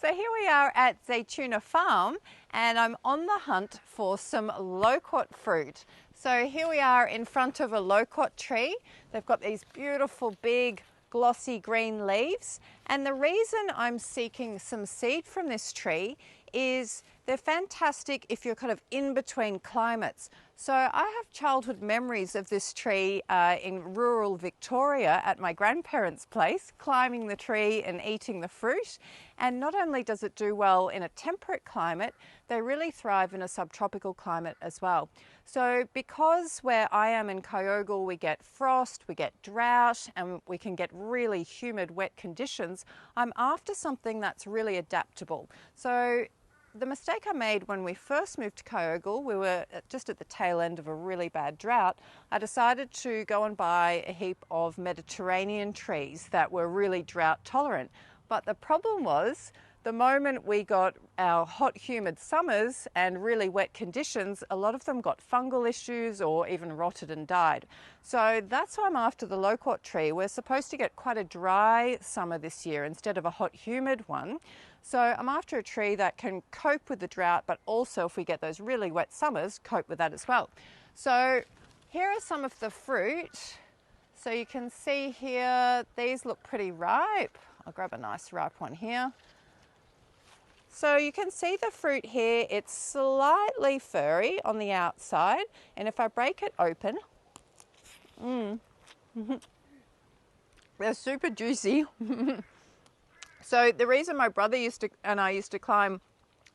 So here we are at Zaytuna Farm and I'm on the hunt for some loquat fruit. So here we are in front of a loquat tree. They've got these beautiful big glossy green leaves, and the reason I'm seeking some seed from this tree is they're fantastic if you're kind of in between climates. So I have childhood memories of this tree in rural Victoria at my grandparents' place, climbing the tree and eating the fruit. And not only does it do well in a temperate climate, they really thrive in a subtropical climate as well. So because where I am in Kyogle we get frost, we get drought, and we can get really humid, wet conditions, I'm after something that's really adaptable. So the mistake I made when we first moved to Kyogle, we were just at the tail end of a really bad drought. I decided to go and buy a heap of Mediterranean trees that were really drought tolerant. But the problem was, the moment we got our hot, humid summers and really wet conditions, a lot of them got fungal issues or even rotted and died. So that's why I'm after the loquat tree. We're supposed to get quite a dry summer this year instead of a hot, humid one. So I'm after a tree that can cope with the drought, but also if we get those really wet summers, cope with that as well. So here are some of the fruit. So you can see here, these look pretty ripe. I'll grab a nice ripe one here. So you can see the fruit here, it's slightly furry on the outside, and if I break it open, they're super juicy. So the reason my brother and I used to climb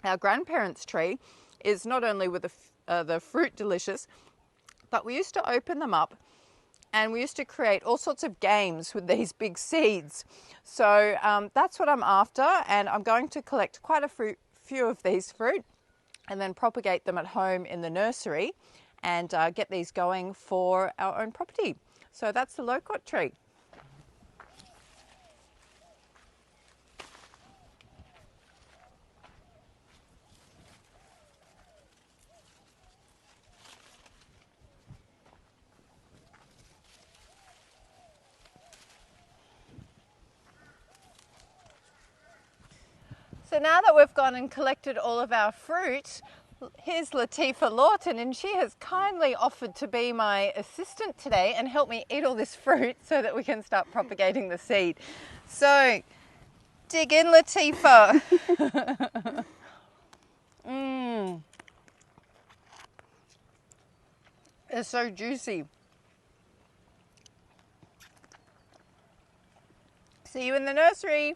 our grandparents' tree is not only were the fruit delicious, but we used to open them up and we used to create all sorts of games with these big seeds. So that's what I'm after, and I'm going to collect quite a few of these fruit and then propagate them at home in the nursery and get these going for our own property. So that's the loquat tree. So now that we've gone and collected all of our fruit, here's Latifa Lawton, and she has kindly offered to be my assistant today and help me eat all this fruit so that we can start propagating the seed. So dig in, Latifa. It's so juicy. See you in the nursery.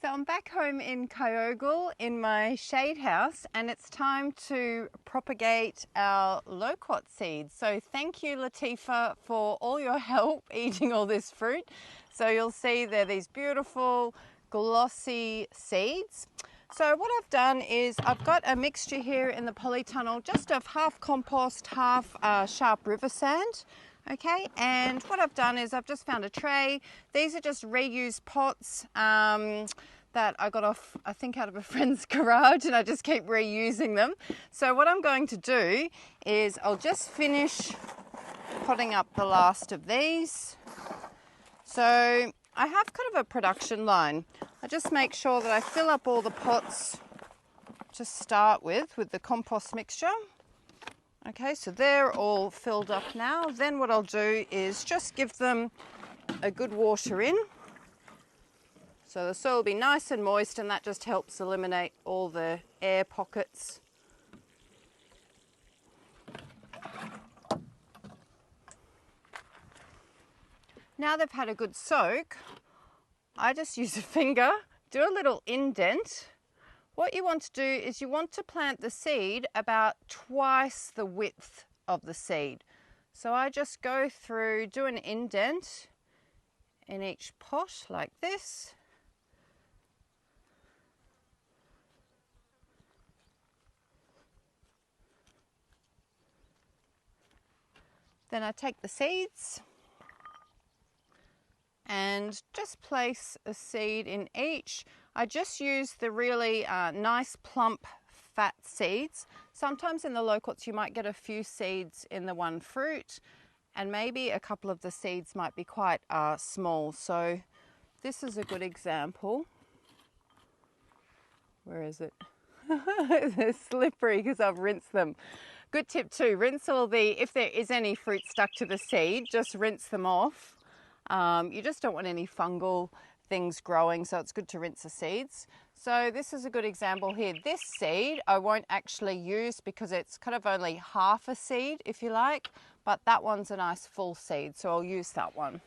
So I'm back home in Kyogle in my shade house, and it's time to propagate our loquat seeds. So thank you, Latifa, for all your help eating all this fruit. So you'll see they're these beautiful glossy seeds. So what I've done is I've got a mixture here in the polytunnel just of half compost, half sharp river sand. Okay, and what I've done is I've just found a tray. These are just reused pots that I got off, I think, out of a friend's garage, and I just keep reusing them. So what I'm going to do is I'll just finish potting up the last of these. So I have kind of a production line. I just make sure that I fill up all the pots to start with the compost mixture. Okay, so they're all filled up now. Then what I'll do is just give them a good water in. So the soil will be nice and moist, and that just helps eliminate all the air pockets. Now they've had a good soak, I just use a finger, do a little indent. What you want to do is you want to plant the seed about twice the width of the seed. So I just go through, do an indent in each pot like this. Then I take the seeds and just place a seed in each. I just use the really nice plump fat seeds. Sometimes in the loquats you might get a few seeds in the one fruit, and maybe a couple of the seeds might be quite small. So this is a good example. Where is it? They're slippery because I've rinsed them. Good tip too, rinse all if there is any fruit stuck to the seed, just rinse them off. You just don't want any fungal things growing, so it's good to rinse the seeds. So this is a good example here. This seed I won't actually use because it's kind of only half a seed, if you like, but that one's a nice full seed, so I'll use that one.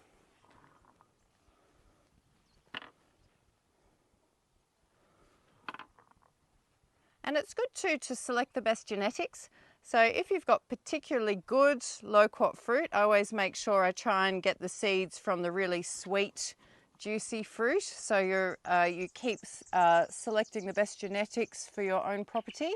And it's good too to select the best genetics. So if you've got particularly good loquat fruit, I always make sure I try and get the seeds from the really sweet, juicy fruit. So you keep selecting the best genetics for your own property.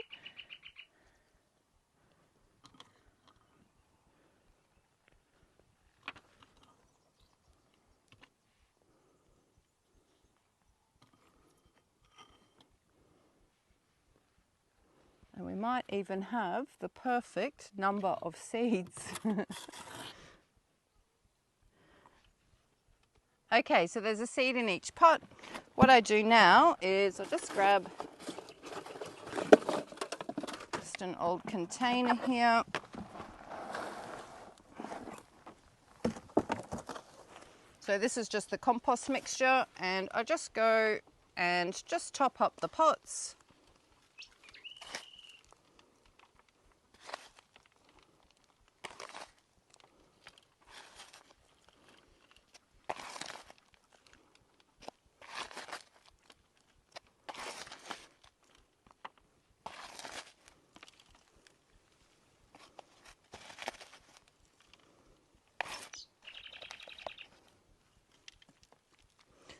And we might even have the perfect number of seeds. Okay, so there's a seed in each pot. What I do now is I'll just grab just an old container here. So this is just the compost mixture, and I just go and just top up the pots.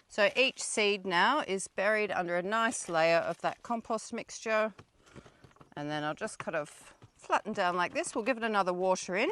So each seed now is buried under a nice layer of that compost mixture, and then I'll just kind of flatten down like this. We'll give it another water in.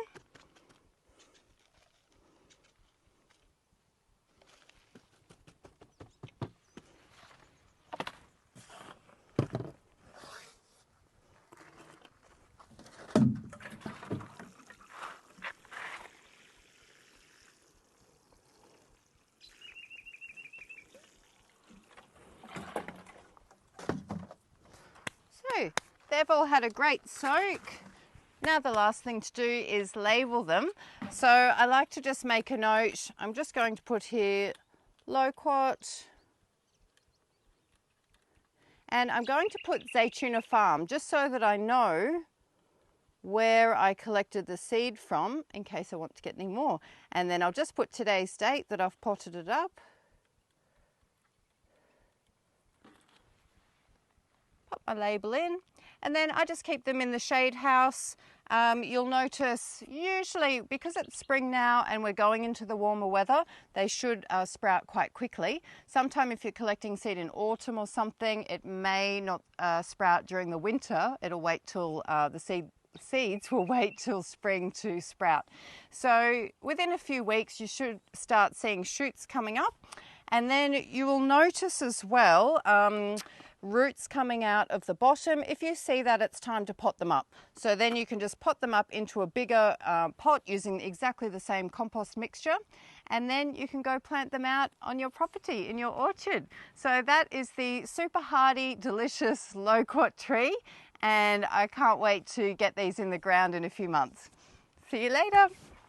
So they've all had a great soak. Now the last thing to do is label them. So I like to just make a note. I'm just going to put here Loquat, and I'm going to put Zaytuna Farm just so that I know where I collected the seed from in case I want to get any more. And then I'll just put today's date that I've potted it up. Pop my label in, and then I just keep them in the shade house. You'll notice usually because it's spring now and we're going into the warmer weather, they should sprout quite quickly. Sometime if you're collecting seed in autumn or something, it may not sprout during the winter. It'll wait till the seeds will wait till spring to sprout. So within a few weeks you should start seeing shoots coming up, and then you will notice as well roots coming out of the bottom. If you see that, it's time to pot them up. So then you can just pot them up into a bigger pot using exactly the same compost mixture, and then you can go plant them out on your property in your orchard. So that is the super hardy, delicious loquat tree, and I can't wait to get these in the ground in a few months. See you later.